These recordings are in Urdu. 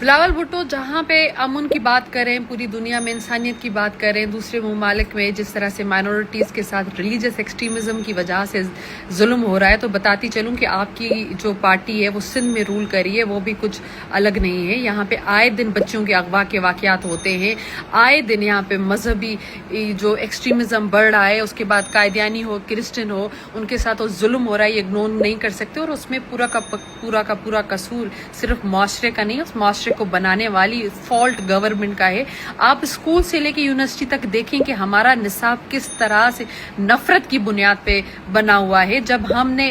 بلاول بھٹو جہاں پہ امن کی بات کریں، پوری دنیا میں انسانیت کی بات کریں، دوسرے ممالک میں جس طرح سے مائنورٹیز کے ساتھ ریلیجس ایکسٹریمزم کی وجہ سے ظلم ہو رہا ہے، تو بتاتی چلوں کہ آپ کی جو پارٹی ہے وہ سندھ میں رول کری ہے، وہ بھی کچھ الگ نہیں ہے۔ یہاں پہ آئے دن بچوں کے اغوا کے واقعات ہوتے ہیں، آئے دن یہاں پہ مذہبی جو ایکسٹریمزم بڑھ رہا ہے، اس کے بعد قادیانی ہو، کرسچن ہو، ان کے ساتھ وہ ظلم ہو رہا ہے، یہ اگنور نہیں کر سکتے۔ اور اس میں پورا قصور صرف معاشرے کا نہیں، اس معاشرے کو بنانے والی فالٹ گورنمنٹ کا ہے۔ آپ اسکول سے لے کے یونیورسٹی تک دیکھیں کہ ہمارا نصاب کس طرح سے نفرت کی بنیاد پہ بنا ہوا ہے۔ جب ہم نے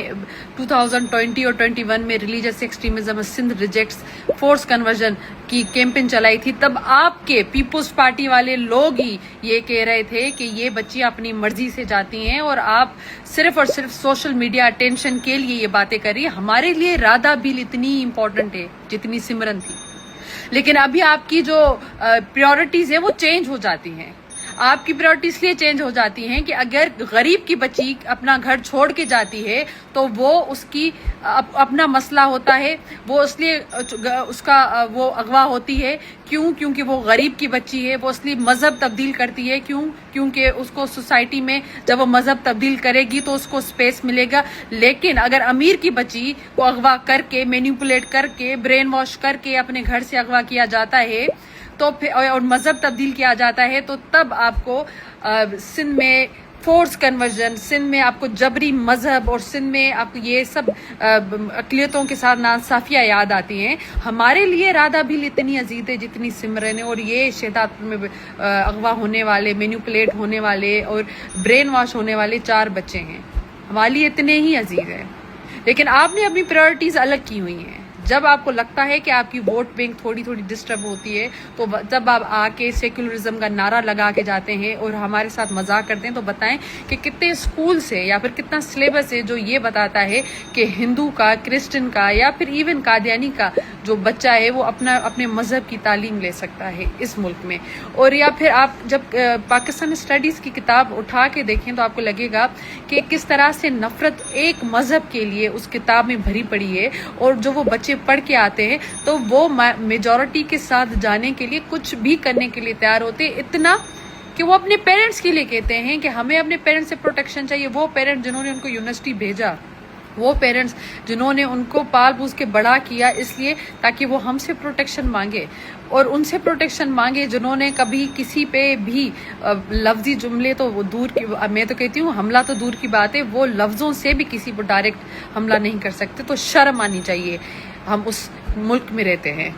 2020 اور 21 میں religious extremism Sindh rejects force conversion کی کیمپین چلائی تھی، تب آپ کے پیپلز پارٹی والے لوگ ہی یہ کہہ رہے تھے کہ یہ بچیاں اپنی مرضی سے جاتی ہیں اور آپ صرف اور صرف سوشل میڈیا اٹینشن کے لیے یہ باتیں کر رہی ہے۔ ہمارے لیے رادھا بل اتنی امپورٹنٹ ہے جتنی سمرن تھی، لیکن ابھی آپ کی جو پریورٹیز ہیں وہ چینج ہو جاتی ہیں۔ آپ کی پریورٹیز لیے چینج ہو جاتی ہیں کہ اگر غریب کی بچی اپنا گھر چھوڑ کے جاتی ہے تو وہ اس کی اپنا مسئلہ ہوتا ہے، وہ اس لیے اس کا وہ اغوا ہوتی ہے، کیونکہ وہ غریب کی بچی ہے، وہ اس لیے مذہب تبدیل کرتی ہے، کیونکہ اس کو سوسائٹی میں جب وہ مذہب تبدیل کرے گی تو اس کو سپیس ملے گا۔ لیکن اگر امیر کی بچی کو اغوا کر کے، مینیپولیٹ کر کے، برین واش کر کے اپنے گھر سے اغوا کیا جاتا ہے تو پھر اور مذہب تبدیل کیا جاتا ہے، تو تب آپ کو سندھ میں فورس کنورژن، سندھ میں آپ کو جبری مذہب، اور سندھ میں آپ کو یہ سب اقلیتوں کے ساتھ ناانصافیاں یاد آتی ہیں۔ ہمارے لیے رادھا بل اتنی عزیز ہے جتنی سمرن ہے، اور یہ شہدات میں اغوا ہونے والے، مینیپولیٹ ہونے والے اور برین واش ہونے والے 4 بچے ہیں، ہمارے لیے اتنے ہی عزیز ہیں۔ لیکن آپ نے اپنی پریورٹیز الگ کی ہوئی ہیں۔ جب آپ کو لگتا ہے کہ آپ کی ووٹ بینک تھوڑی ڈسٹرب ہوتی ہے، تو جب آپ آ کے سیکولرزم کا نعرہ لگا کے جاتے ہیں اور ہمارے ساتھ مذاق کرتے ہیں، تو بتائیں کہ کتنے اسکول سے یا پھر کتنا سلیبس ہے جو یہ بتاتا ہے کہ ہندو کا، کرسچن کا یا پھر ایون قادیانی کا جو بچہ ہے وہ اپنے مذہب کی تعلیم لے سکتا ہے اس ملک میں۔ اور یا پھر آپ جب پاکستان اسٹڈیز کی کتاب اٹھا کے دیکھیں تو آپ کو لگے گا کہ کس طرح سے نفرت ایک مذہب کے لیے اس کتاب میں بھری پڑی ہے، اور جو وہ بچے پڑھ کے آتے ہیں تو وہ میجورٹی کے ساتھ جانے کے لیے کچھ بھی کرنے کے لیے تیار ہوتے ہیں، اتنا کہ وہ اپنے پیرنٹس کے لیے کہتے ہیں کہ ہمیں اپنے پیرنٹس سے پروٹیکشن چاہیے۔ وہ پیرنٹس جنہوں نے ان کو یونیورسٹی بھیجا، وہ پیرنٹس جنہوں نے ان کو پال پوس کے بڑا کیا اس لیے تاکہ وہ ہم سے پروٹیکشن مانگے، اور ان سے پروٹیکشن مانگے جنہوں نے کبھی کسی پہ بھی لفظی جملے تو وہ دور کی، میں تو کہتی ہوں حملہ تو دور کی بات ہے، وہ لفظوں سے بھی کسی پر ڈائریکٹ حملہ نہیں کر سکتے۔ تو شرم آنی چاہیے، ہم اس ملک میں رہتے ہیں۔